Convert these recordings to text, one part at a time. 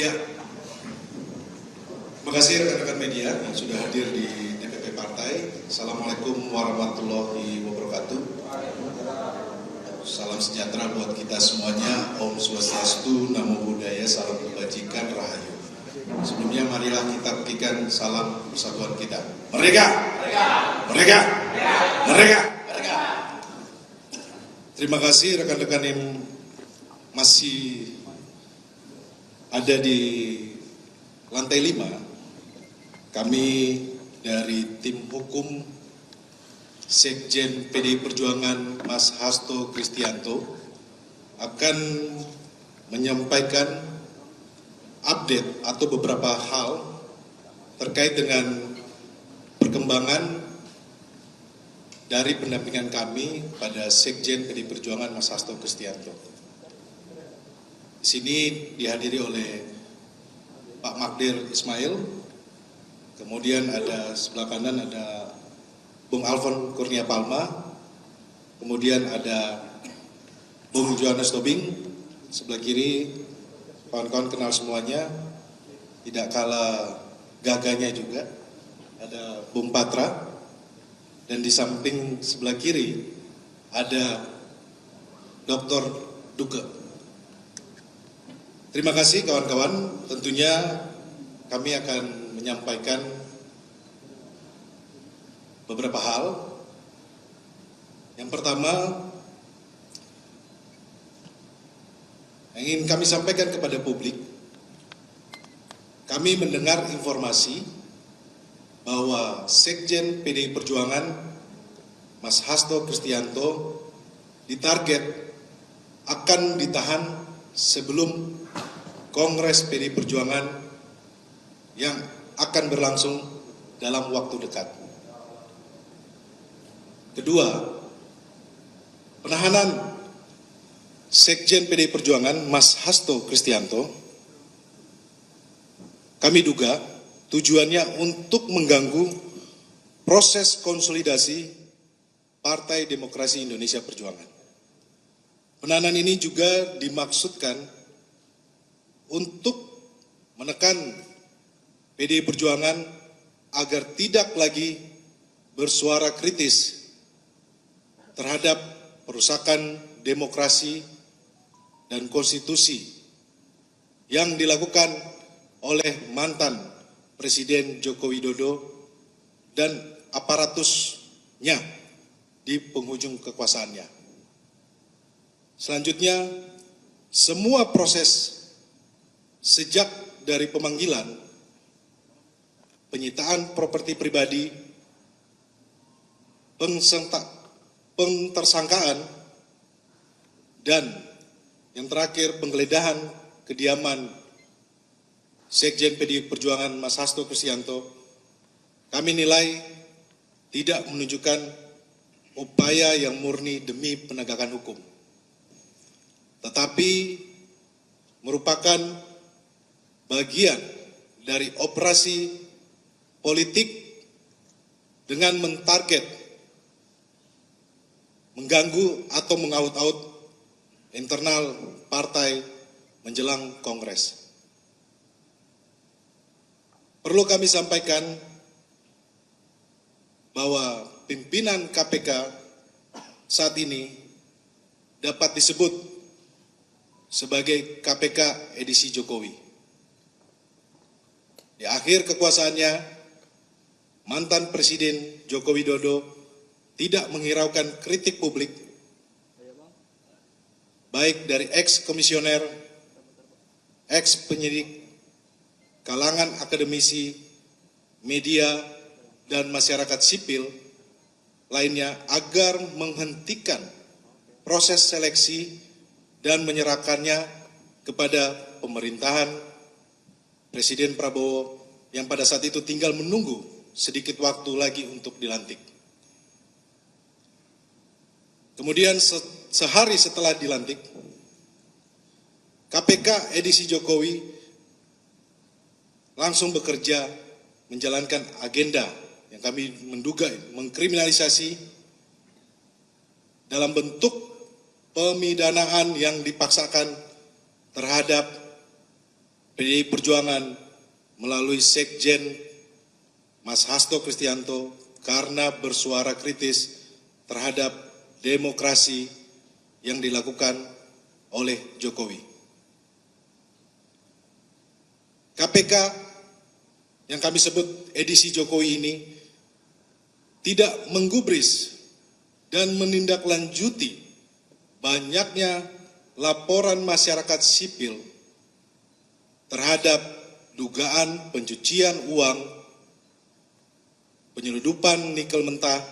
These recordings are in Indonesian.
Ya, terima kasih rekan-rekan media yang sudah hadir di DPP Partai. Assalamualaikum warahmatullahi wabarakatuh. Salam sejahtera buat kita semuanya. Om Swastiastu, Namo Buddhaya, Salam Kebajikan, Rahayu. Sebelumnya marilah kita berikan salam persatuan kita. Merdeka! Merdeka! Merdeka! Merdeka! Merdeka! Terima kasih rekan-rekan yang masih ada di lantai 5. Kami dari tim hukum Sekjen PDI Perjuangan Mas Hasto Kristianto akan menyampaikan update atau beberapa hal terkait dengan perkembangan dari pendampingan kami pada Sekjen PDI Perjuangan Mas Hasto Kristianto. Di sini dihadiri oleh Pak Magdir Ismail, kemudian ada sebelah kanan ada Bung Alfon Kurnia Palma, kemudian ada Bung Johannes Tobing, sebelah kiri kawan-kawan kenal semuanya, tidak kalah gagahnya juga ada Bung Patra, dan di samping sebelah kiri ada Dr. Duke. Terima kasih kawan-kawan, tentunya kami akan menyampaikan beberapa hal. Yang pertama, yang ingin kami sampaikan kepada publik, kami mendengar informasi bahwa Sekjen PDI Perjuangan Mas Hasto Kristianto ditarget akan ditahan sebelum Kongres PDI Perjuangan yang akan berlangsung dalam waktu dekat. Kedua, penahanan Sekjen PDI Perjuangan Mas Hasto Kristianto kami duga tujuannya untuk mengganggu proses konsolidasi Partai Demokrasi Indonesia Perjuangan. Penahanan ini juga dimaksudkan untuk menekan PDI Perjuangan agar tidak lagi bersuara kritis terhadap perusakan demokrasi dan konstitusi yang dilakukan oleh mantan Presiden Joko Widodo dan aparatusnya di penghujung kekuasaannya. Selanjutnya, semua proses sejak dari pemanggilan, penyitaan properti pribadi, pentersangkaan, dan yang terakhir penggeledahan kediaman Sekjen PDI Perjuangan Mas Hasto Kristianto, kami nilai tidak menunjukkan upaya yang murni demi penegakan hukum, tetapi merupakan bagian dari operasi politik dengan mentarget, mengganggu atau mengaut-aut internal partai menjelang Kongres. Perlu kami sampaikan bahwa pimpinan KPK saat ini dapat disebut sebagai KPK edisi Jokowi. Di akhir kekuasaannya, mantan Presiden Joko Widodo tidak menghiraukan kritik publik, baik dari ex-komisioner, ex-penyidik, kalangan akademisi, media, dan masyarakat sipil lainnya agar menghentikan proses seleksi dan menyerahkannya kepada pemerintahan Presiden Prabowo yang pada saat itu tinggal menunggu sedikit waktu lagi untuk dilantik. Kemudian sehari setelah dilantik, KPK edisi Jokowi langsung bekerja menjalankan agenda yang kami menduga mengkriminalisasi dalam bentuk pemidanaan yang dipaksakan terhadap PDI Perjuangan melalui Sekjen Mas Hasto Kristianto karena bersuara kritis terhadap demokrasi yang dilakukan oleh Jokowi. KPK yang kami sebut edisi Jokowi ini tidak menggubris dan menindaklanjuti banyaknya laporan masyarakat sipil terhadap dugaan pencucian uang, penyeludupan nikel mentah,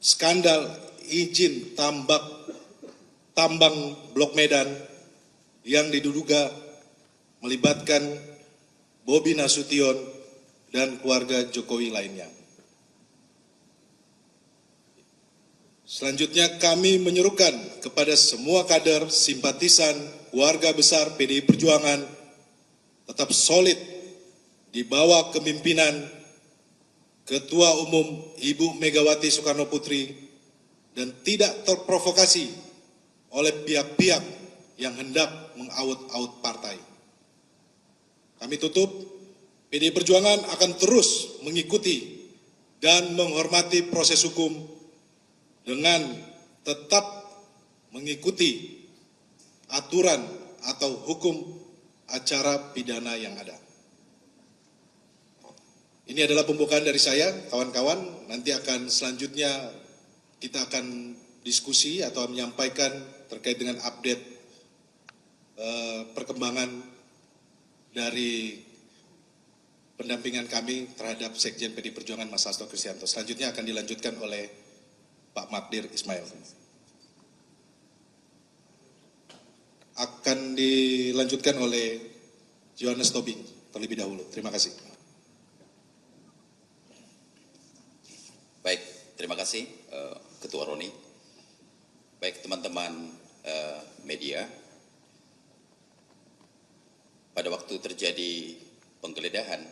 skandal izin tambang Blok Medan yang diduga melibatkan Bobi Nasution dan keluarga Jokowi lainnya. Selanjutnya kami menyerukan kepada semua kader, simpatisan, keluarga besar PDI Perjuangan tetap solid di bawah kepemimpinan Ketua Umum Ibu Megawati Soekarno Putri dan tidak terprovokasi oleh pihak-pihak yang hendak mengaut-aut partai. Kami tutup, PDI Perjuangan akan terus mengikuti dan menghormati proses hukum dengan tetap mengikuti aturan atau hukum acara pidana yang ada. Ini adalah pembukaan dari saya, kawan-kawan. Nanti akan selanjutnya kita akan diskusi atau menyampaikan terkait dengan update perkembangan dari pendampingan kami terhadap Sekjen PDI Perjuangan Mas Hasto Kristianto. Selanjutnya akan dilanjutkan oleh Pak Magdir Ismail. Akan dilanjutkan oleh Johannes Tobing terlebih dahulu. Terima kasih. Baik, terima kasih Ketua Roni. Baik teman-teman media, pada waktu terjadi penggeledahan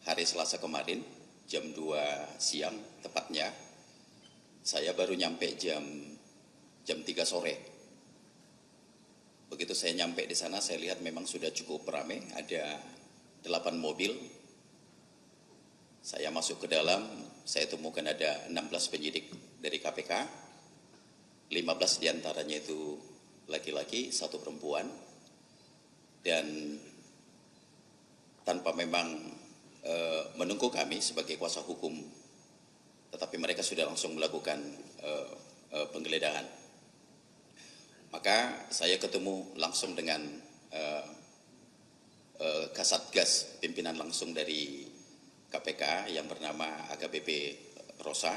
hari Selasa kemarin jam 2 siang tepatnya, saya baru nyampe jam 3 sore. Begitu saya nyampe di sana, saya lihat memang sudah cukup ramai, ada 8 mobil. Saya masuk ke dalam, saya temukan ada 16 penyidik dari KPK, 15 diantaranya itu laki-laki, 1 perempuan, dan tanpa memang menunggu kami sebagai kuasa hukum, tetapi mereka sudah langsung melakukan penggeledahan. Maka saya ketemu langsung dengan Kasatgas, pimpinan langsung dari KPK yang bernama AKBP Rosa.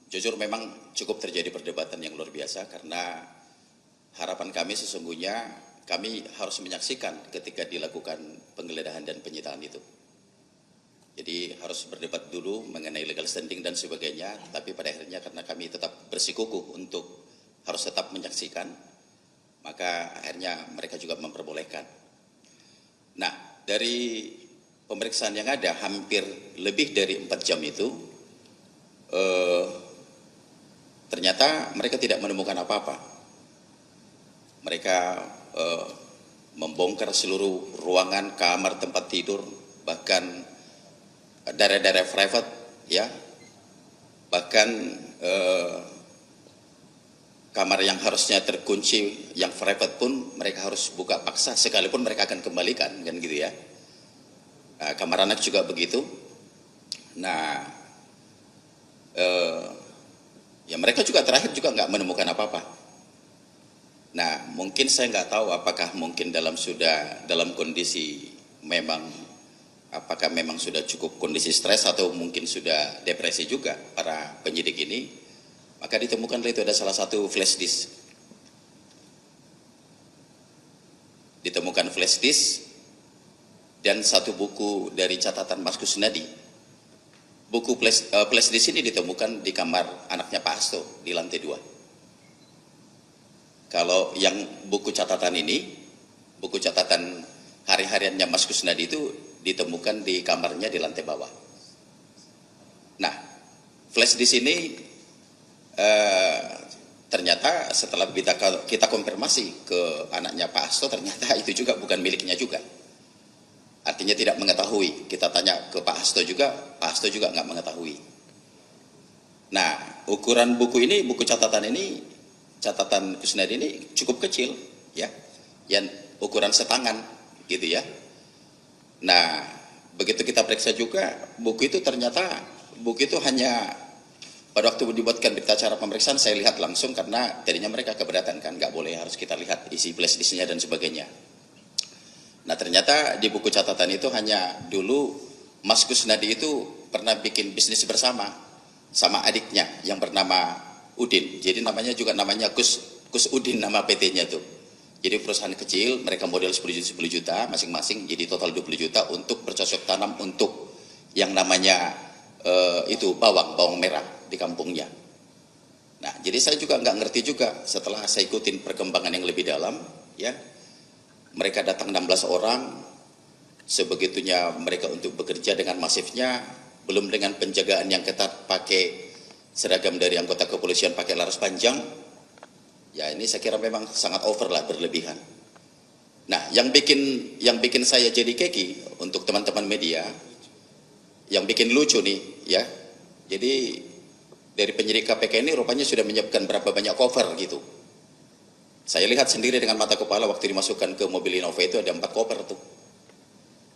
Jujur memang cukup terjadi perdebatan yang luar biasa karena harapan kami sesungguhnya kami harus menyaksikan ketika dilakukan penggeledahan dan penyitaan itu. Jadi harus berdebat dulu mengenai legal standing dan sebagainya, tapi pada akhirnya karena kami tetap bersikukuh untuk harus tetap menyaksikan, maka akhirnya mereka juga memperbolehkan. Nah, dari pemeriksaan yang ada hampir lebih dari 4 jam itu, ternyata mereka tidak menemukan apa-apa. Mereka membongkar seluruh ruangan, kamar, tempat tidur, bahkan daerah-daerah private, ya, bahkan kamar yang harusnya terkunci, yang private pun mereka harus buka paksa, sekalipun mereka akan kembalikan, kan gitu ya. Nah, kamar anak juga begitu. Nah, ya mereka juga terakhir juga nggak menemukan apa-apa. Nah, mungkin saya nggak tahu apakah mungkin dalam kondisi memang, apakah memang sudah cukup kondisi stres atau mungkin sudah depresi juga para penyidik ini. Maka ditemukanlah itu ada salah satu flash disk. Ditemukan flash disk dan 1 buku dari catatan Mas Kusnadi. Buku flash disk ini ditemukan di kamar anaknya Pak Hasto di lantai 2. Kalau yang buku catatan ini, buku catatan hari-hariannya Mas Kusnadi itu ditemukan di kamarnya di lantai bawah. Nah, flash disk ini ternyata setelah kita konfirmasi ke anaknya Pak Hasto, ternyata itu juga bukan miliknya juga. Artinya tidak mengetahui. Kita tanya ke Pak Hasto juga, Pak Hasto juga nggak mengetahui. Nah, ukuran buku ini, buku catatan ini, catatan Kusnadi ini cukup kecil, ya, yang ukuran setangan, gitu ya. Nah, begitu kita periksa juga, buku itu ternyata buku itu hanya pada waktu dibuatkan berita acara pemeriksaan saya lihat langsung karena tadinya mereka keberatan kan, nggak boleh, harus kita lihat isi flash disknya dan sebagainya. Nah, ternyata di buku catatan itu hanya dulu Mas Kusnadi itu pernah bikin bisnis bersama sama adiknya yang bernama Udin. Jadi namanya Kus Udin nama PT-nya tuh. Jadi perusahaan kecil, mereka modal 10 juta masing-masing, jadi total 20 juta untuk bercocok tanam untuk yang namanya itu bawang merah di kampungnya. Nah, jadi saya juga nggak ngerti juga setelah saya ikutin perkembangan yang lebih dalam, ya. Mereka datang 16 orang, sebegitunya mereka untuk bekerja dengan masifnya, belum dengan penjagaan yang ketat, pakai seragam dari anggota kepolisian, pakai laras panjang. Ya, ini saya kira memang sangat over lah, berlebihan. Nah, yang bikin saya jadi keki untuk teman-teman media, yang bikin lucu nih, ya. Jadi dari penyidik KPK ini rupanya sudah menyiapkan berapa banyak cover gitu. Saya lihat sendiri dengan mata kepala waktu dimasukkan ke mobil Innova itu ada 4 koper tuh.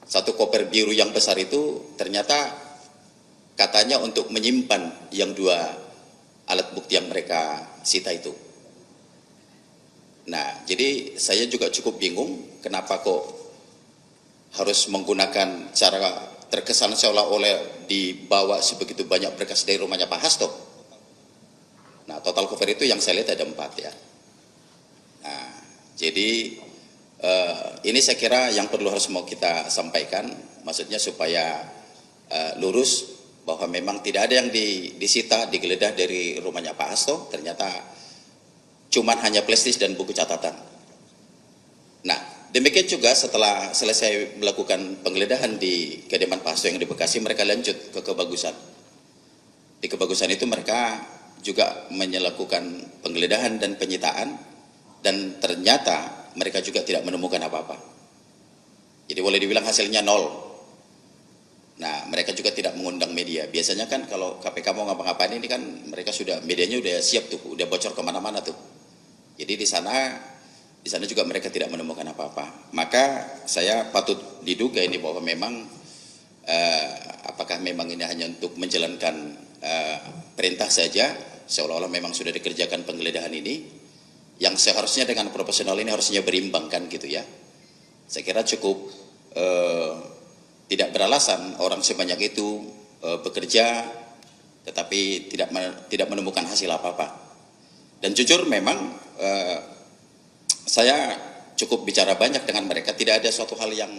Satu koper biru yang besar itu ternyata katanya untuk menyimpan yang 2 alat bukti yang mereka sita itu. Nah, jadi saya juga cukup bingung kenapa kok harus menggunakan cara terkesan seolah-olah dibawa sebegitu banyak berkas dari rumahnya Pak Hasto. Nah, total cover itu yang saya lihat ada 4 ya. Nah, jadi ini saya kira yang perlu harus mau kita sampaikan, maksudnya supaya lurus bahwa memang tidak ada yang disita, digeledah dari rumahnya Pak Hasto, ternyata cuman hanya flash dan buku catatan. Nah, demikian juga setelah selesai melakukan penggeledahan di kediaman Pak Hasto yang di Bekasi, mereka lanjut ke Kebagusan. Di Kebagusan itu mereka juga melakukan penggeledahan dan penyitaan, dan ternyata mereka juga tidak menemukan apa-apa. Jadi boleh dibilang hasilnya 0. Nah, mereka juga tidak mengundang media. Biasanya kan kalau KPK mau ngapa-ngapain ini kan mereka sudah, medianya udah siap tuh, udah bocor kemana-mana tuh. Jadi di sana juga mereka tidak menemukan apa-apa. Maka saya patut diduga ini bahwa memang apakah memang ini hanya untuk menjalankan perintah saja, seolah-olah memang sudah dikerjakan penggeledahan ini, yang seharusnya dengan profesional ini harusnya berimbang kan gitu ya. Saya kira cukup tidak beralasan orang sebanyak itu bekerja tetapi tidak menemukan hasil apa-apa. Dan jujur memang saya cukup bicara banyak dengan mereka, tidak ada suatu hal yang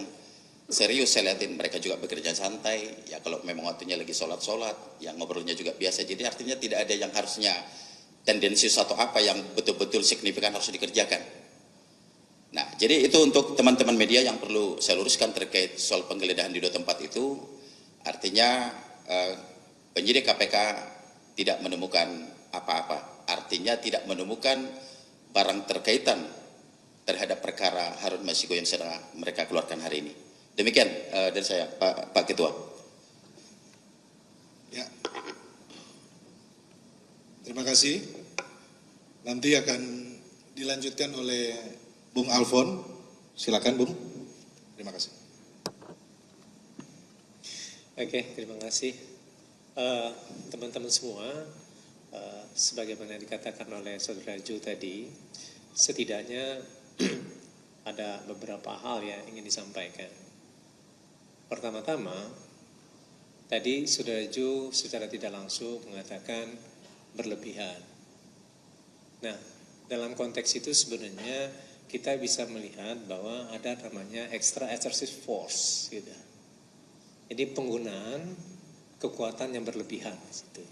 serius saya lihatin. Mereka juga bekerja santai, ya kalau memang waktunya lagi sholat, yang ngobrolnya juga biasa. Jadi artinya tidak ada yang harusnya tendensius atau apa yang betul-betul signifikan harus dikerjakan. Nah, jadi itu untuk teman-teman media yang perlu saya luruskan terkait soal penggeledahan di 2 tempat itu. Artinya penyidik KPK tidak menemukan apa-apa. Artinya tidak menemukan barang terkaitan terhadap perkara Harun Masiku yang sedang mereka keluarkan hari ini. Demikian dari saya, Pak Ketua. Ya. Terima kasih. Nanti akan dilanjutkan oleh Bung Alfon. Silakan, Bung. Terima kasih. Oke, terima kasih. Teman-teman semua, sebagaimana dikatakan oleh Saudara Ju tadi, setidaknya ada beberapa hal yang ingin disampaikan. Pertama-tama, tadi Saudara Ju secara tidak langsung mengatakan berlebihan. Nah, dalam konteks itu sebenarnya kita bisa melihat bahwa ada namanya extra excessive force gitu. Jadi penggunaan kekuatan yang berlebihan gitu.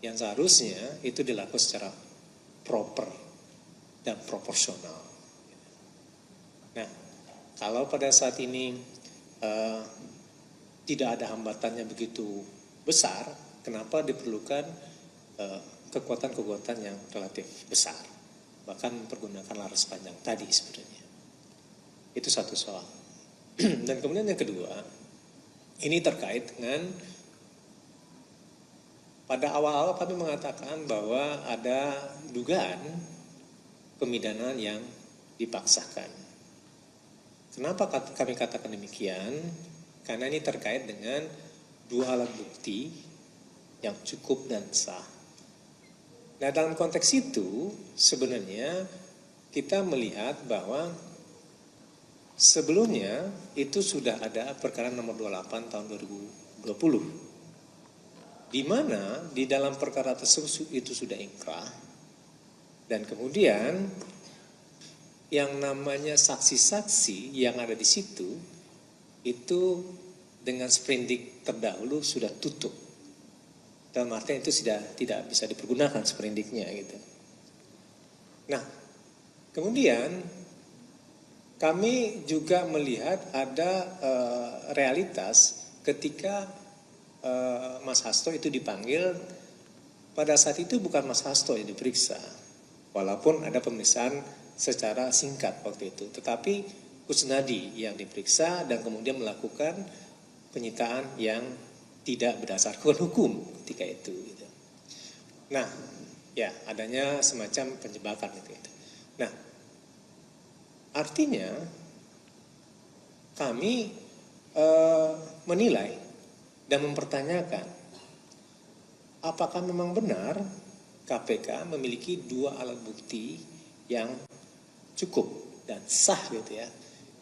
Yang seharusnya itu dilakukan secara proper dan proporsional. Nah, kalau pada saat ini tidak ada hambatannya begitu besar, kenapa diperlukan kekuatan-kekuatan yang relatif besar, bahkan mempergunakan laras panjang tadi sebenarnya. Itu satu soal. Dan kemudian yang kedua, ini terkait dengan pada awal-awal kami mengatakan bahwa ada dugaan pemidanaan yang dipaksakan. Kenapa kami katakan demikian? Karena ini terkait dengan dua alat bukti yang cukup dan sah. Nah, dalam konteks itu sebenarnya kita melihat bahwa sebelumnya itu sudah ada perkara nomor 28 tahun 2020. Di mana di dalam perkara tersebut itu sudah ingkrah. Dan kemudian yang namanya saksi-saksi yang ada di situ itu dengan sprindik terdahulu sudah tutup. Dalam artian itu sudah tidak bisa dipergunakan sprindiknya gitu. Nah, kemudian kami juga melihat ada realitas ketika Mas Hasto itu dipanggil. Pada saat itu bukan Mas Hasto yang diperiksa, walaupun ada pemeriksaan secara singkat waktu itu, tetapi Kusnadi yang diperiksa dan kemudian melakukan penyitaan yang tidak berdasarkan hukum ketika itu. Gitu. Nah, ya adanya semacam penjebakan itu. Nah, artinya kami menilai dan mempertanyakan apakah memang benar KPK memiliki dua alat bukti yang cukup dan sah gitu ya,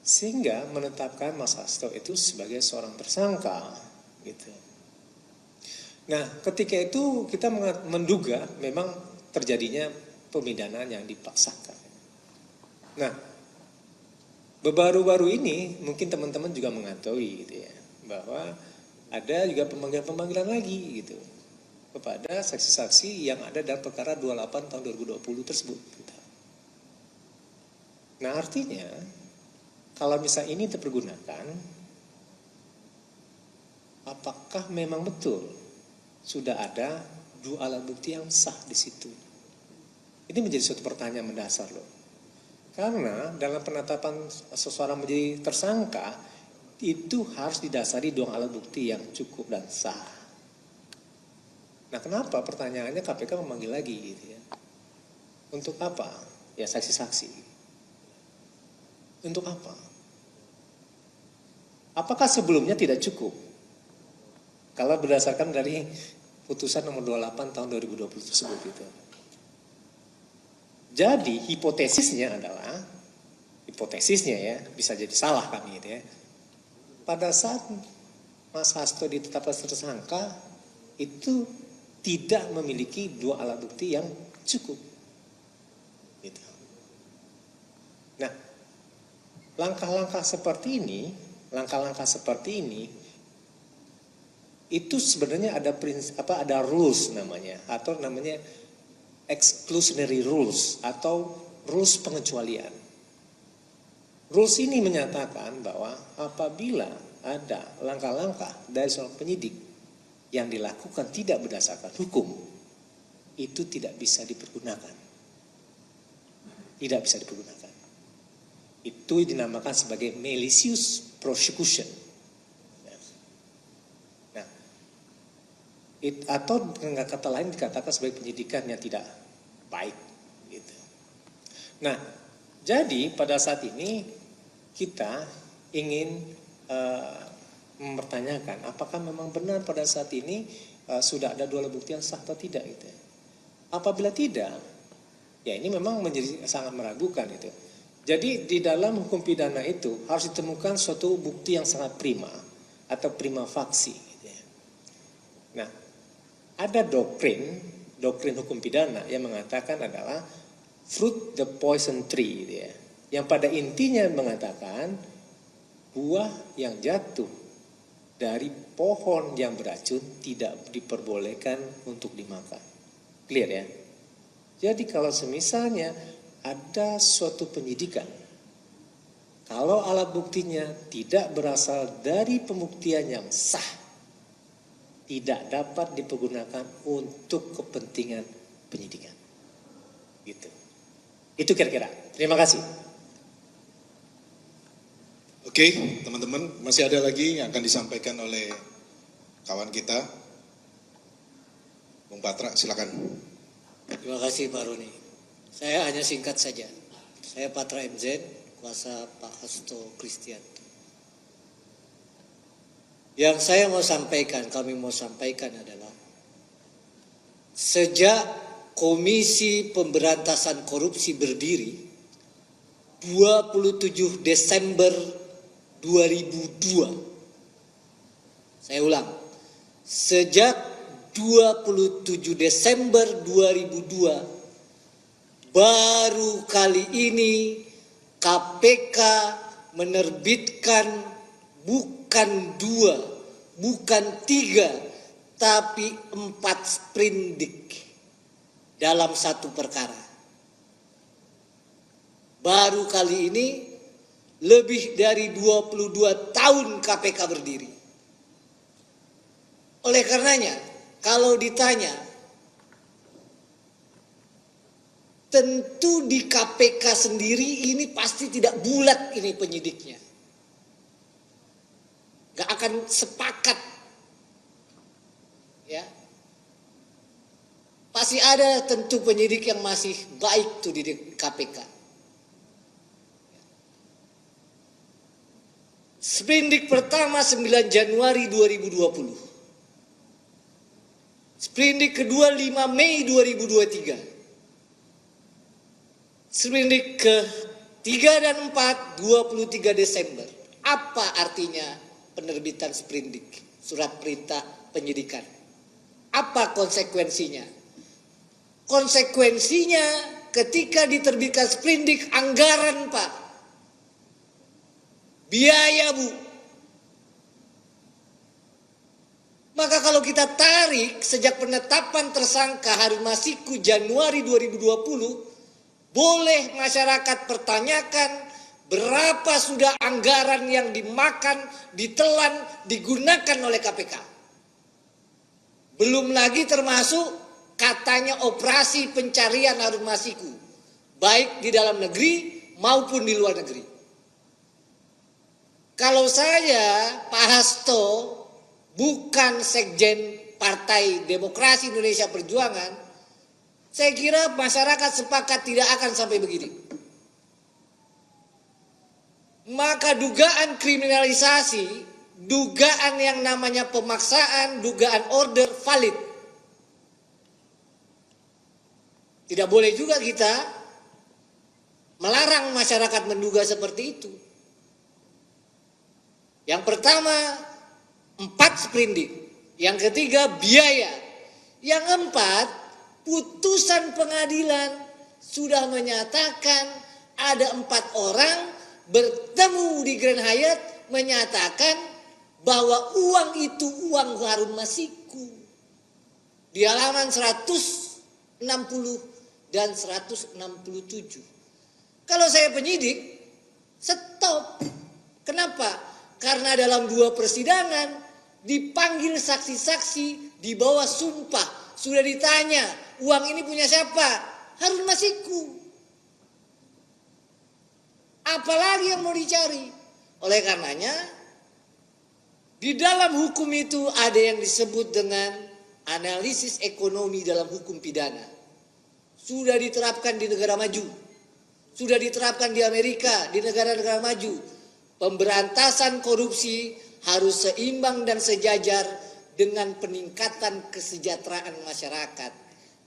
sehingga menetapkan Mas Hasto itu sebagai seorang tersangka gitu. Nah, ketika itu kita menduga memang terjadinya pemidanaan yang dipaksakan. Nah, baru-baru ini mungkin teman-teman juga mengetahui gitu ya, bahwa ada juga pemanggilan-pemanggilan lagi gitu kepada saksi-saksi yang ada dalam perkara 28 tahun 2020 tersebut. Gitu. Nah, artinya kalau misalnya ini dipergunakan, apakah memang betul sudah ada dua alat bukti yang sah di situ? Ini menjadi suatu pertanyaan mendasar loh. Karena dalam penetapan seseorang menjadi tersangka itu harus didasari dua alat bukti yang cukup dan sah. Nah, kenapa pertanyaannya KPK memanggil lagi gitu ya? Untuk apa? Ya saksi-saksi. Untuk apa? Apakah sebelumnya tidak cukup? Kalau berdasarkan dari putusan nomor 28 tahun 2020 tersebut itu. Jadi hipotesisnya adalah, hipotesisnya ya, bisa jadi salah kami itu ya. Pada saat Mas Hasto ditetapkan tersangka, itu tidak memiliki dua alat bukti yang cukup. Gitu. Nah, langkah-langkah seperti ini itu sebenarnya ada prinsip ada rules namanya, atau namanya exclusionary rules atau rules pengecualian. Rules ini menyatakan bahwa apabila ada langkah-langkah dari seorang penyidik yang dilakukan tidak berdasarkan hukum, itu tidak bisa dipergunakan. Tidak bisa dipergunakan. Itu dinamakan sebagai malicious prosecution. Atau dengan kata lain dikatakan sebagai penyidikan yang tidak baik gitu. Nah, jadi pada saat ini kita ingin mempertanyakan apakah memang benar pada saat ini sudah ada dua alat bukti yang sah atau tidak gitu. Apabila tidak, ya ini memang menjadi sangat meragukan itu. Jadi di dalam hukum pidana itu harus ditemukan suatu bukti yang sangat prima atau prima facie gitu ya. Nah, ada doktrin hukum pidana yang mengatakan adalah fruit the poison tree gitu ya. Yang pada intinya mengatakan buah yang jatuh dari pohon yang beracun tidak diperbolehkan untuk dimakan. Clear ya? Jadi kalau semisalnya ada suatu penyidikan, kalau alat buktinya tidak berasal dari pembuktian yang sah, tidak dapat dipergunakan untuk kepentingan penyidikan. Gitu. Itu kira-kira. Terima kasih. Oke, teman-teman, masih ada lagi yang akan disampaikan oleh kawan kita. Bung Patra, silakan. Terima kasih Pak Roni. Saya hanya singkat saja. Saya Patra MZ, kuasa Pak Hasto Kristianto. Yang saya mau sampaikan, kami mau sampaikan adalah sejak Komisi Pemberantasan Korupsi berdiri 27 Desember 2002. Saya ulang. Sejak 27 Desember 2002 baru kali ini KPK menerbitkan bukan 2, bukan 3, tapi 4 sprindik dalam satu perkara. Baru kali ini lebih dari 22 tahun KPK berdiri. Oleh karenanya, kalau ditanya, tentu di KPK sendiri ini pasti tidak bulat ini penyidiknya. Gak akan sepakat. Ya. Pasti ada tentu penyidik yang masih baik tuh di KPK. Sprindik pertama 9 Januari 2020. Sprindik kedua 5 Mei 2023. Sprindik ke-3 dan 4 23 Desember. Apa artinya penerbitan sprindik, surat perintah penyidikan? Apa konsekuensinya? Konsekuensinya ketika diterbitkan sprindik anggaran, Pak. Biaya, Bu. Maka kalau kita tarik sejak penetapan tersangka Harun Masiku Januari 2020, boleh masyarakat pertanyakan berapa sudah anggaran yang dimakan, ditelan, digunakan oleh KPK. Belum lagi termasuk katanya operasi pencarian Harun Masiku, baik di dalam negeri maupun di luar negeri. Kalau saya, Pak Hasto, bukan Sekjen Partai Demokrasi Indonesia Perjuangan, saya kira masyarakat sepakat tidak akan sampai begini. Maka dugaan kriminalisasi, dugaan yang namanya pemaksaan, dugaan order valid. Tidak boleh juga kita melarang masyarakat menduga seperti itu. Yang pertama, 4 sprindik. Yang ketiga, biaya. Yang 4, putusan pengadilan sudah menyatakan ada 4 orang bertemu di Grand Hyatt menyatakan bahwa uang itu uang Harun Masiku. Di halaman 160 dan 167. Kalau saya penyidik, stop. Kenapa? Karena dalam 2 persidangan dipanggil saksi-saksi di bawah sumpah. Sudah ditanya, uang ini punya siapa? Harun Masiku. Apalagi yang mau dicari? Oleh karenanya, di dalam hukum itu ada yang disebut dengan analisis ekonomi dalam hukum pidana. Sudah diterapkan di negara maju. Sudah diterapkan di Amerika, di negara-negara maju. Pemberantasan korupsi harus seimbang dan sejajar dengan peningkatan kesejahteraan masyarakat,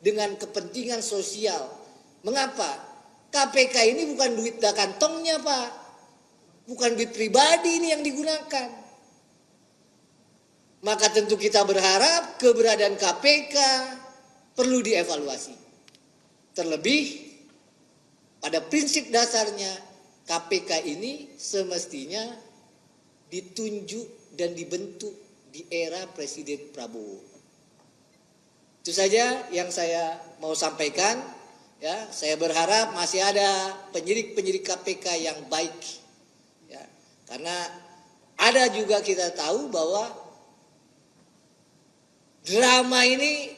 dengan kepentingan sosial. Mengapa? KPK ini bukan duit kantongnya, Pak. Bukan duit pribadi ini yang digunakan. Maka tentu kita berharap keberadaan KPK perlu dievaluasi. Terlebih pada prinsip dasarnya KPK ini semestinya ditunjuk dan dibentuk di era Presiden Prabowo. Itu saja yang saya mau sampaikan. Ya, saya berharap masih ada penyidik-penyidik KPK yang baik. Ya, karena ada juga kita tahu bahwa drama ini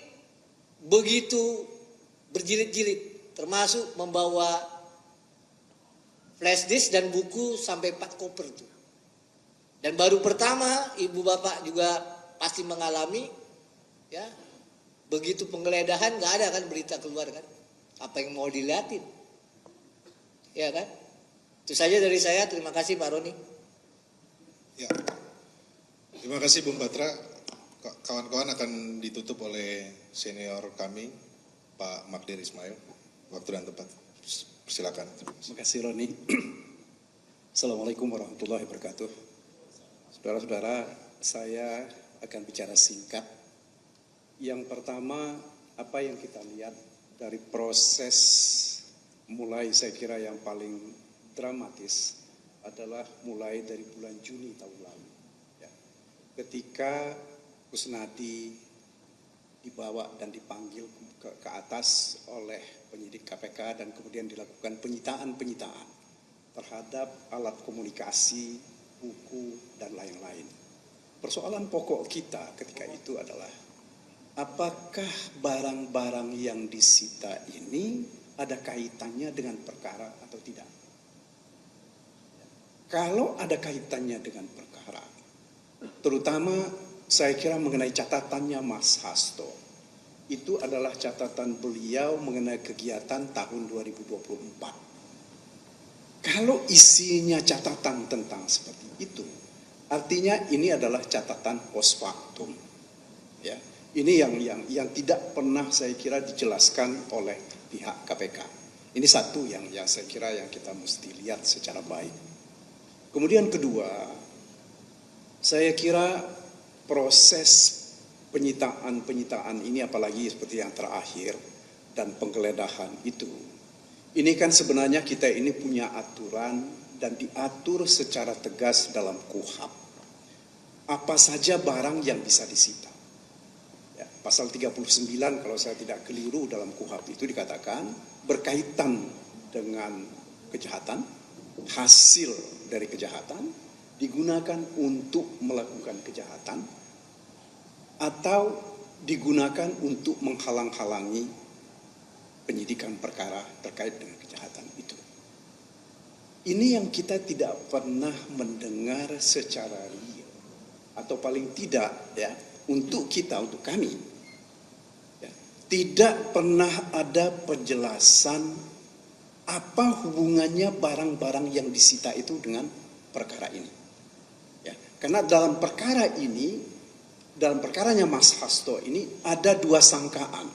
begitu berjilid-jilid, termasuk membawa flash disk dan buku sampai 4 koper tuh. Dan baru pertama ibu bapak juga pasti mengalami, ya, begitu penggeledahan nggak ada kan berita keluar kan, apa yang mau dilihatin, ya kan? Itu saja dari saya. Terima kasih Pak Roni. Ya, terima kasih Bung Batra. Kawan-kawan akan ditutup oleh senior kami, Pak Magdir Ismail. Waktu dan tempat. Silakan. Terima kasih Roni. Assalamualaikum warahmatullahi wabarakatuh. Saudara-saudara, saya akan bicara singkat. Yang pertama, apa yang kita lihat dari proses mulai, saya kira yang paling dramatis adalah mulai dari bulan Juni tahun lalu. Ya. Ketika Kusnadi dibawa dan dipanggil ke atas oleh penyidik KPK dan kemudian dilakukan penyitaan terhadap alat komunikasi, buku, dan lain-lain. Persoalan pokok kita ketika itu adalah apakah barang-barang yang disita ini ada kaitannya dengan perkara atau tidak. Kalau ada kaitannya dengan perkara, terutama saya kira mengenai catatannya Mas Hasto, itu adalah catatan beliau mengenai kegiatan tahun 2024. Kalau isinya catatan tentang seperti itu, artinya ini adalah catatan post factum. Ya, ini yang tidak pernah saya kira dijelaskan oleh pihak KPK. Ini satu yang saya kira yang kita mesti lihat secara baik. Kemudian kedua, saya kira proses penyitaan ini apalagi seperti yang terakhir dan penggeledahan itu. Ini kan sebenarnya kita ini punya aturan dan diatur secara tegas dalam KUHP. Apa saja barang yang bisa disita. Ya, pasal 39 kalau saya tidak keliru dalam KUHP itu dikatakan berkaitan dengan kejahatan, hasil dari kejahatan digunakan untuk melakukan kejahatan atau digunakan untuk menghalang-halangi penyidikan perkara terkait dengan kejahatan itu. Ini yang kita tidak pernah mendengar secara real, atau paling tidak ya untuk kami ya, tidak pernah ada penjelasan apa hubungannya barang-barang yang disita itu dengan perkara ini. Ya, karena dalam perkara ini, dalam perkaranya Mas Hasto ini ada 2 sangkaan.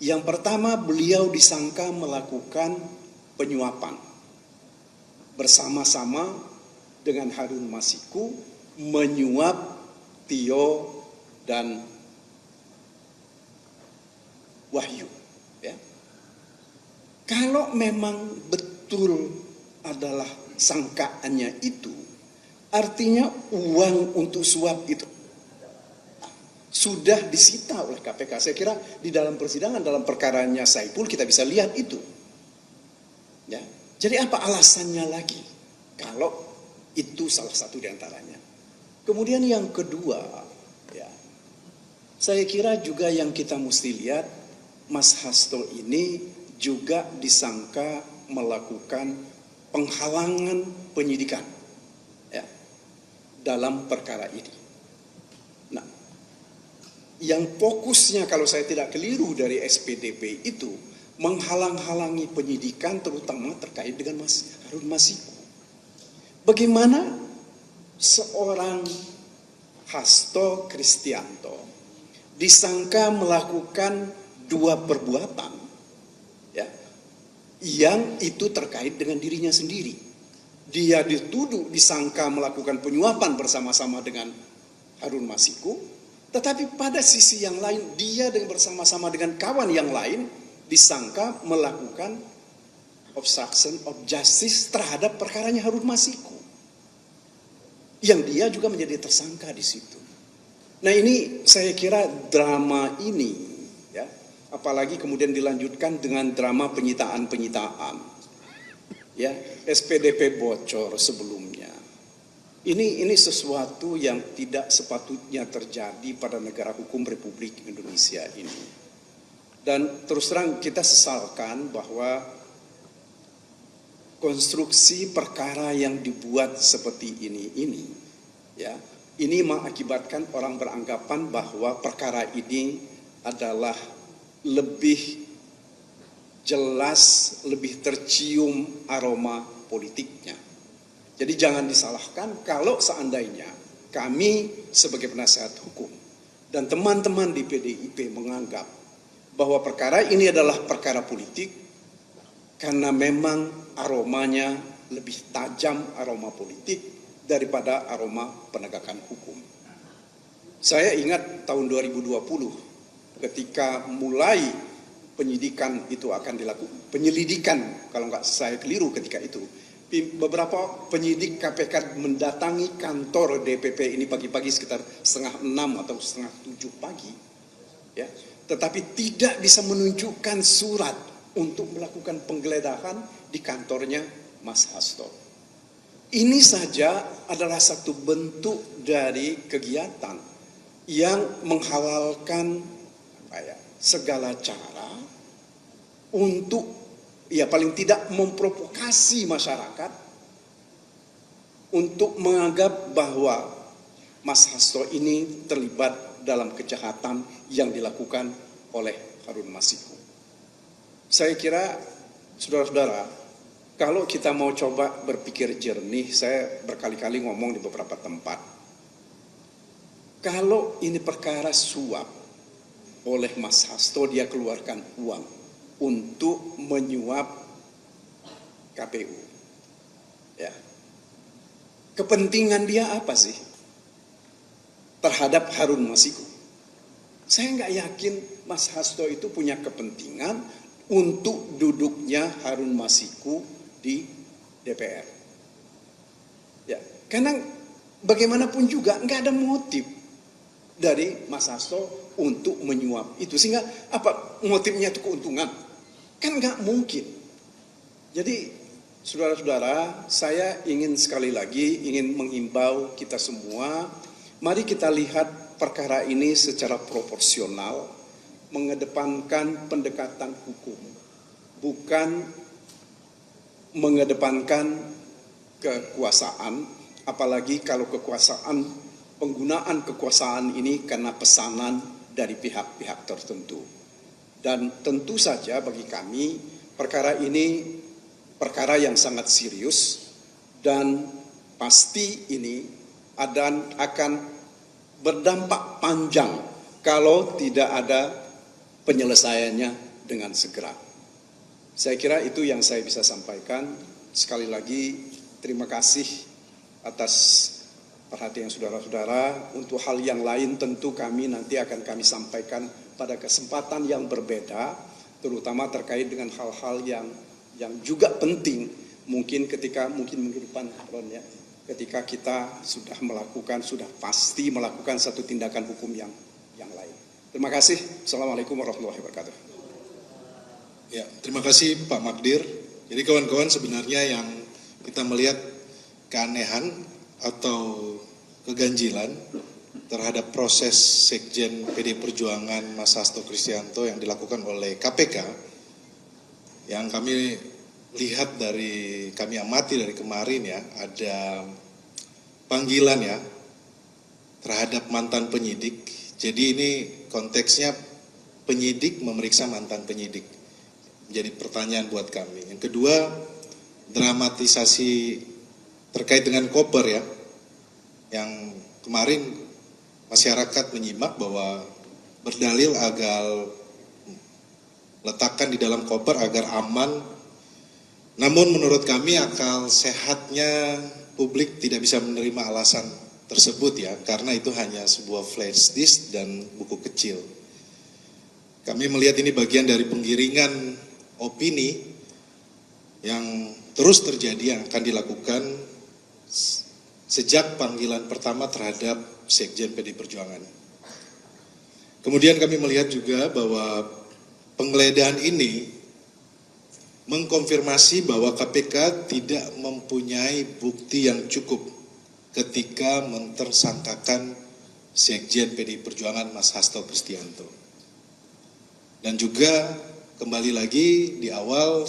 Yang pertama, beliau disangka melakukan penyuapan bersama-sama dengan Harun Masiku, menyuap Tio dan Wahyu. Ya. Kalau memang betul adalah sangkaannya itu, artinya uang untuk suap itu sudah disita oleh KPK. Saya kira di dalam persidangan, dalam perkaranya Saipul kita bisa lihat itu. Ya. Jadi apa alasannya lagi kalau itu salah satu di antaranya. Kemudian yang kedua, ya, saya kira juga yang kita mesti lihat, Mas Hasto ini juga disangka melakukan penghalangan penyidikan ya, dalam perkara ini. Nah, yang fokusnya kalau saya tidak keliru dari SPDP itu menghalang-halangi penyidikan terutama terkait dengan Mas Harun Masiku. Bagaimana seorang Hasto Kristianto disangka melakukan 2 perbuatan ya, yang itu terkait dengan dirinya sendiri. Dia dituduh disangka melakukan penyuapan bersama-sama dengan Harun Masiku, tetapi pada sisi yang lain dia bersama-sama dengan kawan yang lain disangka melakukan obstruction of justice terhadap perkaranya Harun Masiku, yang dia juga menjadi tersangka di situ. Nah ini saya kira drama ini ya, apalagi kemudian dilanjutkan dengan drama penyitaan ya, SPDP bocor sebelumnya. Ini sesuatu yang tidak sepatutnya terjadi pada negara hukum Republik Indonesia ini. Dan terus terang kita sesalkan bahwa konstruksi perkara yang dibuat seperti ini ya, ini mengakibatkan orang beranggapan bahwa perkara ini adalah lebih jelas, lebih tercium aroma politiknya. Jadi jangan disalahkan kalau seandainya kami sebagai penasehat hukum dan teman-teman di PDIP menganggap bahwa perkara ini adalah perkara politik karena memang aromanya lebih tajam aroma politik daripada aroma penegakan hukum. Saya ingat tahun 2020 ketika mulai penyidikan itu akan dilakukan, penyelidikan kalau nggak saya keliru ketika itu, beberapa penyidik KPK mendatangi kantor DPP ini pagi-pagi sekitar 5:30 atau 6:30 pagi, ya, tetapi tidak bisa menunjukkan surat untuk melakukan penggeledahan di kantornya Mas Hasto. Ini saja adalah satu bentuk dari kegiatan yang menghalalkan segala cara untuk ya paling tidak memprovokasi masyarakat untuk menganggap bahwa Mas Hasto ini terlibat dalam kejahatan yang dilakukan oleh Harun Masiku. Saya kira saudara-saudara, kalau kita mau coba berpikir jernih, saya berkali-kali ngomong di beberapa tempat, kalau ini perkara suap oleh Mas Hasto, dia keluarkan uang untuk menyuap KPU. Ya. Kepentingan dia apa sih terhadap Harun Masiku? Saya nggak yakin Mas Hasto itu punya kepentingan untuk duduknya Harun Masiku di DPR. Ya, karena bagaimanapun juga nggak ada motif dari Mas Hasto untuk menyuap itu, sehingga apa motifnya itu keuntungan, kan nggak mungkin. Jadi saudara-saudara, saya ingin sekali lagi menghimbau kita semua, mari kita lihat perkara ini secara proporsional, mengedepankan pendekatan hukum, bukan mengedepankan kekuasaan, apalagi kalau penggunaan kekuasaan ini karena pesanan dari pihak-pihak tertentu. Dan tentu saja bagi kami perkara ini perkara yang sangat serius dan pasti ini akan berdampak panjang kalau tidak ada penyelesaiannya dengan segera. Saya kira itu yang saya bisa sampaikan. Sekali lagi terima kasih atas perhatian saudara-saudara. Untuk hal yang lain tentu nanti akan kami sampaikan pada kesempatan yang berbeda, terutama terkait dengan hal-hal yang juga penting mungkin minggu depan, ketika kita sudah pasti melakukan satu tindakan hukum yang lain. Terima kasih. Assalamualaikum warahmatullahi wabarakatuh. Ya, terima kasih Pak Magdir. Jadi kawan-kawan, sebenarnya yang kita melihat keanehan atau keganjilan terhadap proses Sekjen PD Perjuangan Mas Hasto Kristianto yang dilakukan oleh KPK, yang kami lihat kami amati dari kemarin ya, ada panggilan ya terhadap mantan penyidik. Jadi ini konteksnya penyidik memeriksa mantan penyidik. Jadi pertanyaan buat kami. Yang kedua, dramatisasi terkait dengan koper ya, yang kemarin masyarakat menyimak bahwa berdalil agar letakkan di dalam koper agar aman. Namun menurut kami akal sehatnya publik tidak bisa menerima alasan tersebut ya, karena itu hanya sebuah flash disk dan buku kecil. Kami melihat ini bagian dari penggiringan opini yang terus terjadi, yang akan dilakukan sejak panggilan pertama terhadap Sekjen PD Perjuangan. Kemudian kami melihat juga bahwa penggeledahan ini mengkonfirmasi bahwa KPK tidak mempunyai bukti yang cukup ketika mentersangkakan Sekjen PD Perjuangan Mas Hasto Kristianto. Dan juga kembali lagi di awal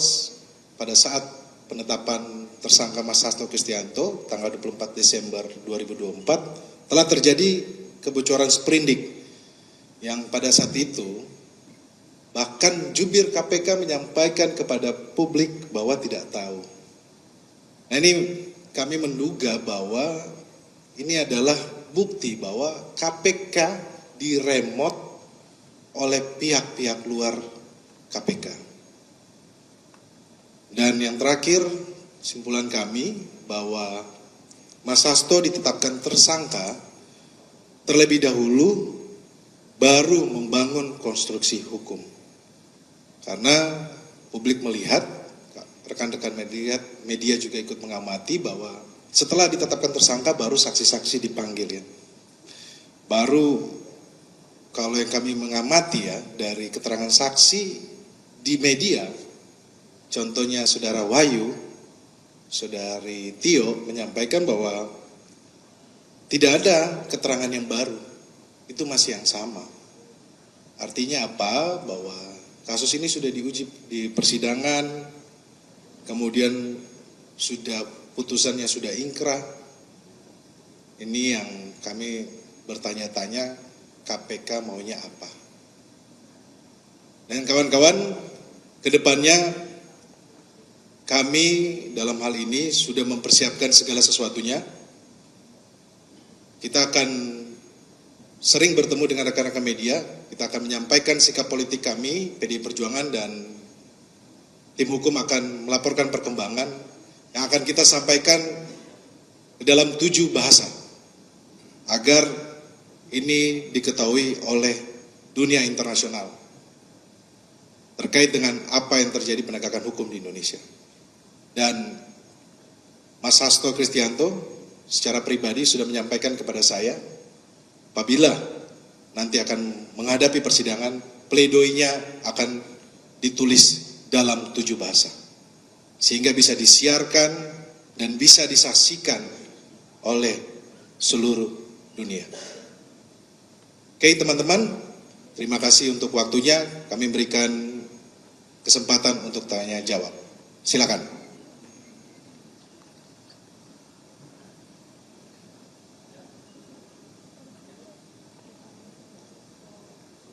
pada saat penetapan tersangka Mas Hasto Kristianto tanggal 24 Desember 2024 telah terjadi kebocoran sprindik yang pada saat itu bahkan jubir KPK menyampaikan kepada publik bahwa tidak tahu. Nah, ini kami menduga bahwa ini adalah bukti bahwa KPK diremot oleh pihak-pihak luar KPK. Dan yang terakhir, kesimpulan kami bahwa Mas Hasto ditetapkan tersangka terlebih dahulu baru membangun konstruksi hukum. Karena publik melihat, rekan-rekan media juga ikut mengamati bahwa setelah ditetapkan tersangka baru saksi-saksi dipanggil ya. Baru kalau yang kami mengamati ya dari keterangan saksi di media, contohnya Saudara Wahyu, Saudari Tio menyampaikan bahwa tidak ada keterangan yang baru, itu masih yang sama. Artinya apa? Bahwa kasus ini sudah diuji di persidangan, kemudian putusannya sudah ingkrah. Ini yang kami bertanya-tanya, KPK maunya apa? Dan kawan-kawan, kedepannya kami dalam hal ini sudah mempersiapkan segala sesuatunya. Kita akan sering bertemu dengan rekan-rekan media, kita akan menyampaikan sikap politik kami, PDI Perjuangan, dan tim hukum akan melaporkan perkembangan yang akan kita sampaikan dalam 7 bahasa, agar ini diketahui oleh dunia internasional terkait dengan apa yang terjadi penegakan hukum di Indonesia. Dan Mas Hasto Kristianto secara pribadi sudah menyampaikan kepada saya, apabila nanti akan menghadapi persidangan, pledoinya akan ditulis dalam 7 bahasa. Sehingga bisa disiarkan dan bisa disaksikan oleh seluruh dunia. Oke teman-teman, terima kasih untuk waktunya. Kami berikan kesempatan untuk tanya jawab. Silakan.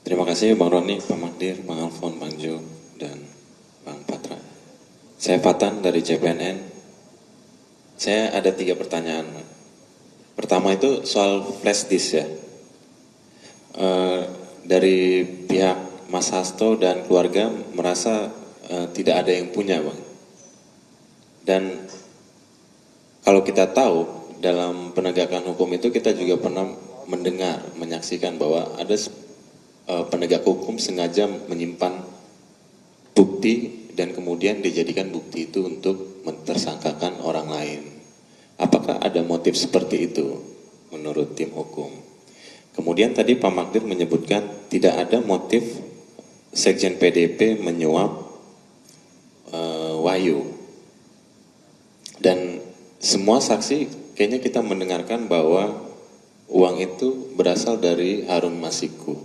Terima kasih Bang Roni, Pak Magdir, Bang Alfon, Bang Jo, dan Bang Patra. Saya Fatan dari CPNN. Saya ada 3 pertanyaan. Pertama itu soal flash disk ya. Dari pihak Mas Hasto dan keluarga merasa tidak ada yang punya, Bang. Dan kalau kita tahu dalam penegakan hukum itu kita juga pernah mendengar, menyaksikan bahwa ada penegak hukum sengaja menyimpan bukti dan kemudian dijadikan bukti itu untuk mentersangkakan orang lain. Apakah ada motif seperti itu menurut tim hukum? Kemudian tadi Pak Magdir menyebutkan tidak ada motif Sekjen PDIP menyuap Wahyu. Dan semua saksi kayaknya kita mendengarkan bahwa uang itu berasal dari Harun Masiku.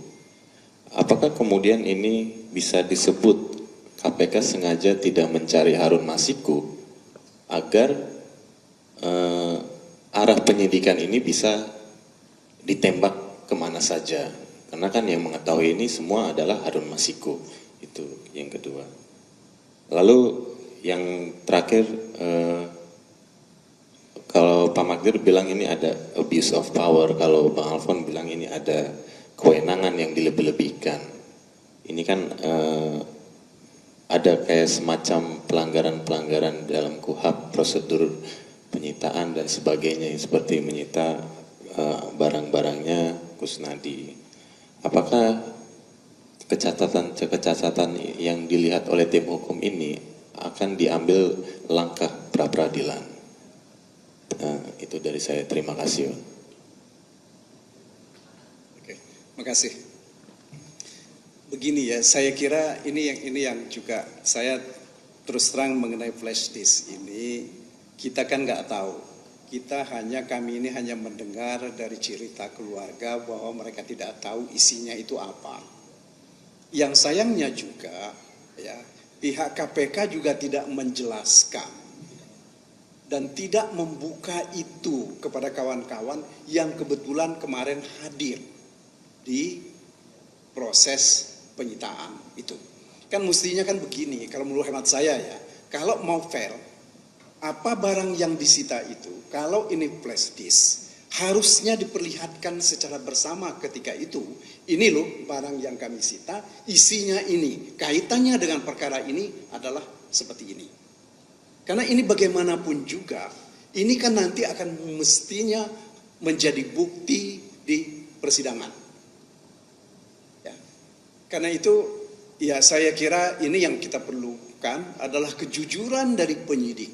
Apakah kemudian ini bisa disebut KPK sengaja tidak mencari Harun Masiku agar arah penyidikan ini bisa ditembak kemana saja? Karena kan yang mengetahui ini semua adalah Harun Masiku. Itu yang kedua. Lalu yang terakhir, kalau Pak Magdir bilang ini ada abuse of power, kalau Bang Alfon bilang ini ada kewenangan yang dilebih-lebihkan. Ini kan ada kayak semacam pelanggaran-pelanggaran dalam KUHP, prosedur penyitaan dan sebagainya, seperti menyita barang-barangnya Kusnadi. Apakah kecacatan yang dilihat oleh tim hukum ini akan diambil langkah pra-peradilan? Itu dari saya. Terima kasih. Oke, makasih. Begini ya, saya kira ini yang juga saya terus terang mengenai flash disk ini, kita kan nggak tahu. Kami ini hanya mendengar dari cerita keluarga bahwa mereka tidak tahu isinya itu apa. yang sayangnya juga ya, pihak KPK juga tidak menjelaskan dan tidak membuka itu kepada kawan-kawan yang kebetulan kemarin hadir di proses penyitaan itu. Kan mestinya kan begini, kalau menurut hemat saya ya, kalau mau fair, apa barang yang disita itu, kalau ini flash disk, harusnya diperlihatkan secara bersama ketika itu, ini loh barang yang kami sita, isinya ini, kaitannya dengan perkara ini adalah seperti ini. Karena ini bagaimanapun juga, ini kan nanti akan mestinya menjadi bukti di persidangan. Ya. Karena itu, ya saya kira ini yang kita perlukan adalah kejujuran dari penyidik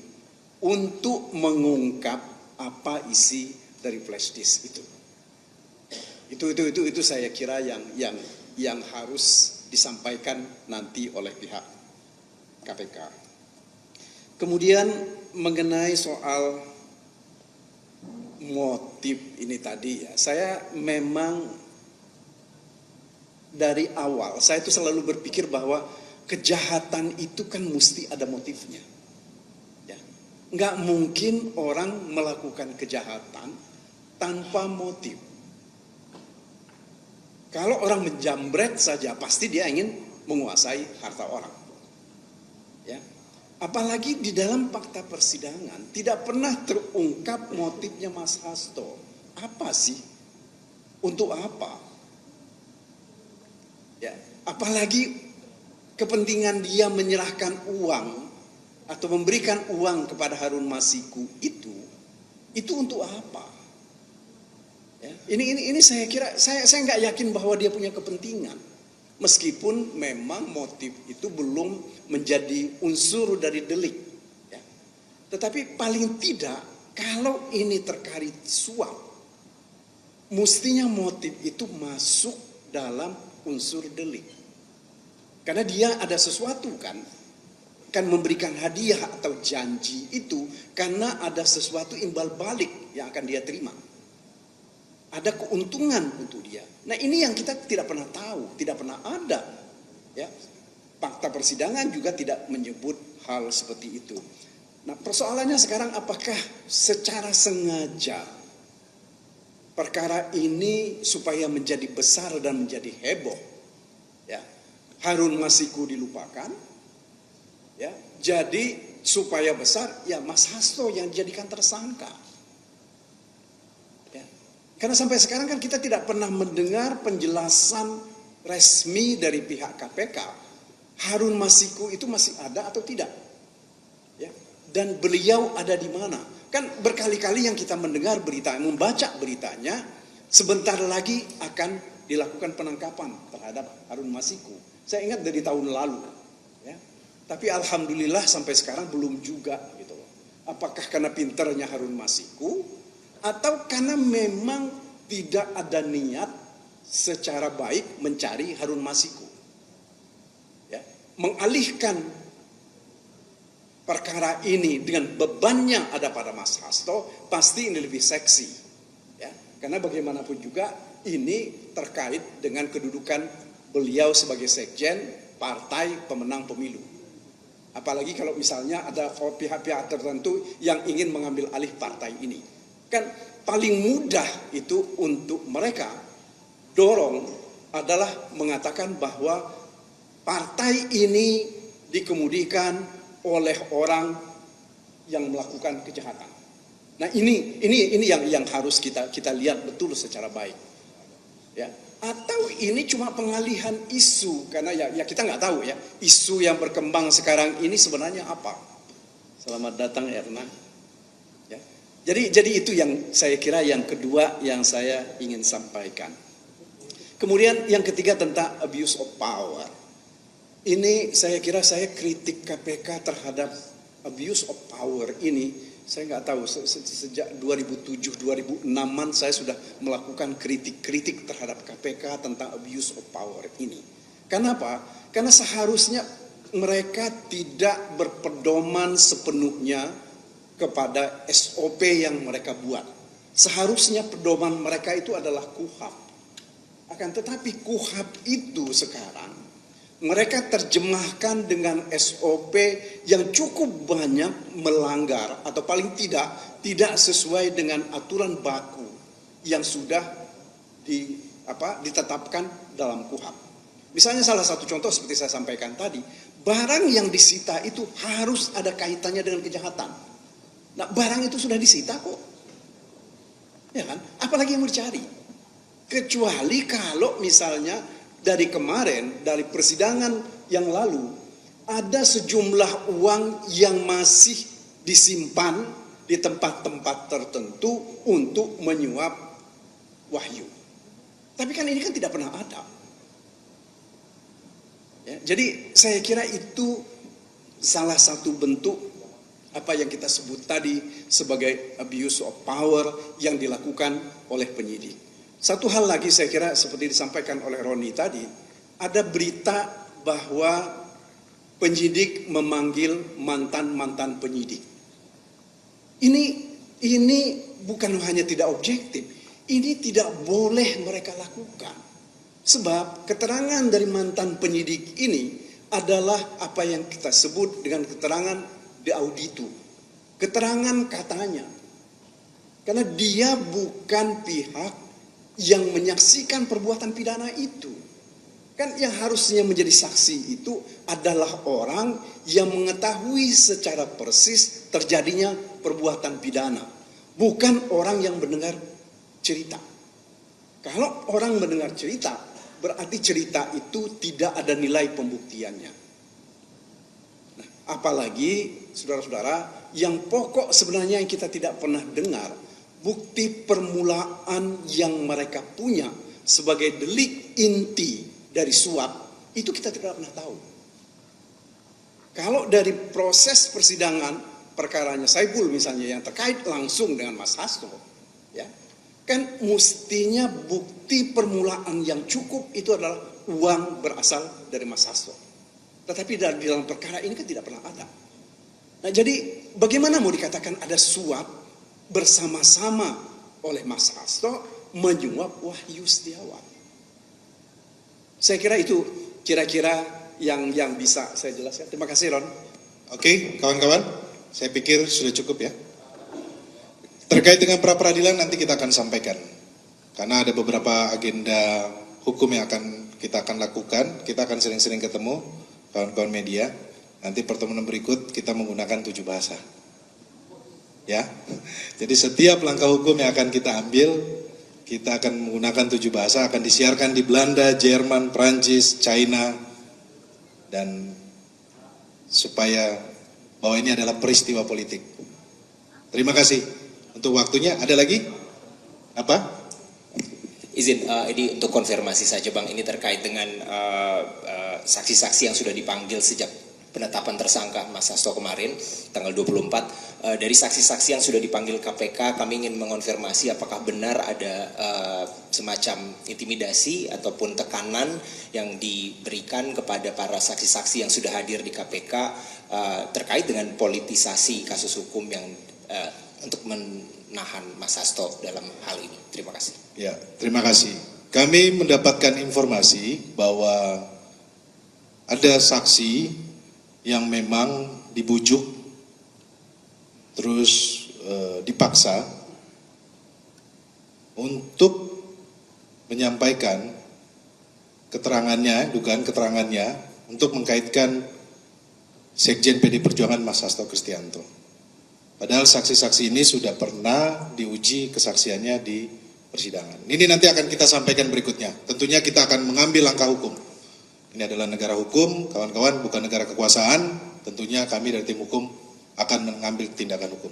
untuk mengungkap apa isi dari flash disk itu. Itu saya kira yang harus disampaikan nanti oleh pihak KPK. Kemudian mengenai soal motif ini tadi ya, saya memang dari awal saya itu selalu berpikir bahwa kejahatan itu kan mesti ada motifnya. Ya. Nggak mungkin orang melakukan kejahatan tanpa motif. Kalau orang menjambret saja pasti dia ingin menguasai harta orang. Ya. Apalagi di dalam fakta persidangan tidak pernah terungkap motifnya Mas Hasto. Apa sih? Untuk apa? Ya, apalagi kepentingan dia menyerahkan uang atau memberikan uang kepada Harun Masiku itu untuk apa? Ya, ini saya kira saya nggak yakin bahwa dia punya kepentingan. Meskipun memang motif itu belum menjadi unsur dari delik. Ya. Tetapi paling tidak kalau ini terkait suap, mestinya motif itu masuk dalam unsur delik. Karena dia ada sesuatu kan memberikan hadiah atau janji itu karena ada sesuatu imbal balik yang akan dia terima. Ada keuntungan untuk dia. Nah ini yang kita tidak pernah tahu, tidak pernah ada. Ya, fakta persidangan juga tidak menyebut hal seperti itu. Nah persoalannya sekarang apakah secara sengaja perkara ini supaya menjadi besar dan menjadi heboh, ya, Harun Masiku dilupakan, ya, jadi supaya besar ya Mas Hasto yang dijadikan tersangka. Karena sampai sekarang kan kita tidak pernah mendengar penjelasan resmi dari pihak KPK. Harun Masiku itu masih ada atau tidak? Ya. Dan beliau ada di mana? Kan berkali-kali yang kita mendengar berita, membaca beritanya, sebentar lagi akan dilakukan penangkapan terhadap Harun Masiku. Saya ingat dari tahun lalu. Ya. Tapi alhamdulillah sampai sekarang belum juga. Gitu. Apakah karena pinternya Harun Masiku? Atau karena memang tidak ada niat secara baik mencari Harun Masiku. Ya, mengalihkan perkara ini dengan beban yang ada pada Mas Hasto, pasti ini lebih seksi. Ya, karena bagaimanapun juga ini terkait dengan kedudukan beliau sebagai sekjen partai pemenang pemilu. Apalagi kalau misalnya ada pihak-pihak tertentu yang ingin mengambil alih partai ini. Kan paling mudah itu untuk mereka dorong adalah mengatakan bahwa partai ini dikemudikan oleh orang yang melakukan kejahatan. Nah ini yang harus kita lihat betul secara baik. Ya. Atau ini cuma pengalihan isu karena ya kita nggak tahu ya isu yang berkembang sekarang ini sebenarnya apa. Selamat datang Erna. Jadi itu yang saya kira yang kedua yang saya ingin sampaikan. Kemudian yang ketiga tentang abuse of power. Ini saya kira saya kritik KPK terhadap abuse of power ini. Saya nggak tahu sejak 2007-2006an saya sudah melakukan kritik-kritik terhadap KPK tentang abuse of power ini. Kenapa? Karena seharusnya mereka tidak berpedoman sepenuhnya kepada SOP yang mereka buat. Seharusnya pedoman mereka itu adalah KUHP. Akan tetapi KUHP itu sekarang mereka terjemahkan dengan SOP yang cukup banyak melanggar atau paling tidak sesuai dengan aturan baku yang sudah ditetapkan dalam KUHP. Misalnya salah satu contoh seperti saya sampaikan tadi, barang yang disita itu harus ada kaitannya dengan kejahatan. Nah, barang itu sudah disita kok. Ya kan? Apalagi yang mau dicari? Kecuali kalau misalnya dari kemarin, dari persidangan yang lalu, ada sejumlah uang yang masih disimpan di tempat-tempat tertentu untuk menyuap Wahyu. Tapi kan ini kan tidak pernah ada. Ya, jadi saya kira itu salah satu bentuk apa yang kita sebut tadi sebagai abuse of power yang dilakukan oleh penyidik. Satu hal lagi saya kira seperti disampaikan oleh Roni tadi, ada berita bahwa penyidik memanggil mantan-mantan penyidik. Ini bukan hanya tidak objektif, ini tidak boleh mereka lakukan. Sebab keterangan dari mantan penyidik ini adalah apa yang kita sebut dengan keterangan de auditu. Keterangan katanya. Karena dia bukan pihak yang menyaksikan perbuatan pidana itu. Kan yang harusnya menjadi saksi itu adalah orang yang mengetahui secara persis terjadinya perbuatan pidana. Bukan orang yang mendengar cerita. Kalau orang mendengar cerita, berarti cerita itu tidak ada nilai pembuktiannya. Nah, apalagi saudara-saudara, yang pokok sebenarnya yang kita tidak pernah dengar, bukti permulaan yang mereka punya sebagai delik inti dari suap, itu kita tidak pernah tahu. Kalau dari proses persidangan perkaranya Saiful misalnya yang terkait langsung dengan Mas Hasto, ya, kan mestinya bukti permulaan yang cukup itu adalah uang berasal dari Mas Hasto. Tetapi di dalam perkara ini kan tidak pernah ada. Nah, jadi bagaimana mau dikatakan ada suap bersama-sama oleh Mas Hasto menyuap Wahyu Setiawan? Saya kira itu kira-kira yang bisa saya jelaskan. Terima kasih, Ron. Oke, kawan-kawan, saya pikir sudah cukup ya. Terkait dengan pra-peradilan nanti kita akan sampaikan. Karena ada beberapa agenda hukum yang kita akan lakukan. Kita akan sering-sering ketemu kawan-kawan media. Nanti pertemuan berikut kita menggunakan 7 bahasa. Ya, jadi setiap langkah hukum yang akan kita ambil, kita akan menggunakan 7 bahasa, akan disiarkan di Belanda, Jerman, Prancis, China, dan supaya bahwa ini adalah peristiwa politik. Terima kasih untuk waktunya. Ada lagi? Apa? Izin, ini untuk konfirmasi saja Bang, ini terkait dengan saksi-saksi yang sudah dipanggil sejak penetapan tersangka Mas Hasto kemarin tanggal 24. Dari saksi-saksi yang sudah dipanggil KPK, kami ingin mengonfirmasi apakah benar ada semacam intimidasi ataupun tekanan yang diberikan kepada para saksi-saksi yang sudah hadir di KPK terkait dengan politisasi kasus hukum yang untuk menahan Mas Hasto dalam hal ini. Terima kasih. Ya, terima kasih. Kami mendapatkan informasi bahwa ada saksi yang memang dibujuk terus dipaksa untuk menyampaikan keterangannya, dugaan keterangannya untuk mengkaitkan Sekjen PD Perjuangan Mas Hasto Kristianto. Padahal saksi-saksi ini sudah pernah diuji kesaksiannya di persidangan. Ini nanti akan kita sampaikan berikutnya. Tentunya kita akan mengambil langkah hukum. Ini adalah negara hukum, kawan-kawan, bukan negara kekuasaan. Tentunya kami dari tim hukum akan mengambil tindakan hukum.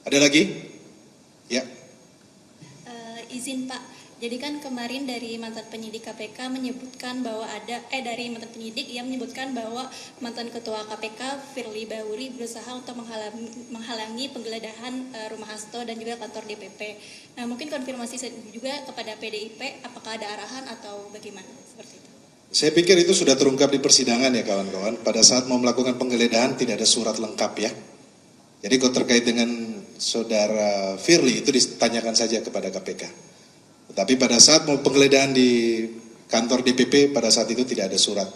Ada lagi? Ya. Izin Pak, jadi kan kemarin dari mantan penyidik KPK menyebutkan bahwa dari mantan penyidik yang menyebutkan bahwa mantan ketua KPK Firly Bahuri berusaha untuk menghalangi penggeledahan rumah Hasto dan juga kantor DPP. Nah, mungkin konfirmasi juga kepada PDIP, apakah ada arahan atau bagaimana seperti itu? Saya pikir itu sudah terungkap di persidangan ya kawan-kawan. Pada saat mau melakukan penggeledahan tidak ada surat lengkap ya. Jadi kalau terkait dengan saudara Firly itu ditanyakan saja kepada KPK. Tetapi pada saat mau penggeledahan di kantor DPP pada saat itu tidak ada surat.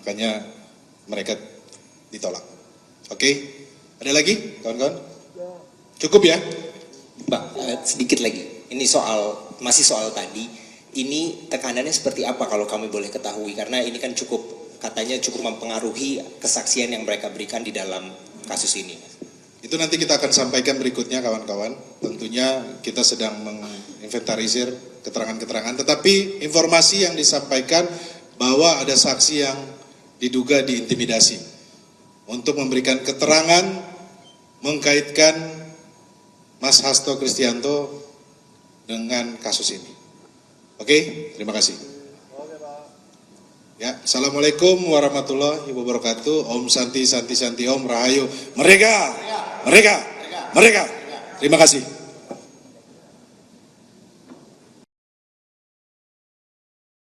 makanya mereka ditolak. Oke, ada lagi kawan-kawan? Cukup ya? Bang, sedikit lagi. Ini masih soal tadi. Ini tekanannya seperti apa kalau kami boleh ketahui? Karena ini kan katanya cukup mempengaruhi kesaksian yang mereka berikan di dalam kasus ini. Itu nanti kita akan sampaikan berikutnya kawan-kawan. Tentunya kita sedang menginventarisir keterangan-keterangan. Tetapi informasi yang disampaikan bahwa ada saksi yang diduga diintimidasi untuk memberikan keterangan mengkaitkan Mas Hasto Kristianto dengan kasus ini. Oke, terima kasih. Ya, assalamualaikum warahmatullahi wabarakatuh. Om Santi Santi Santi Om Rahayu. Mereka. Terima kasih.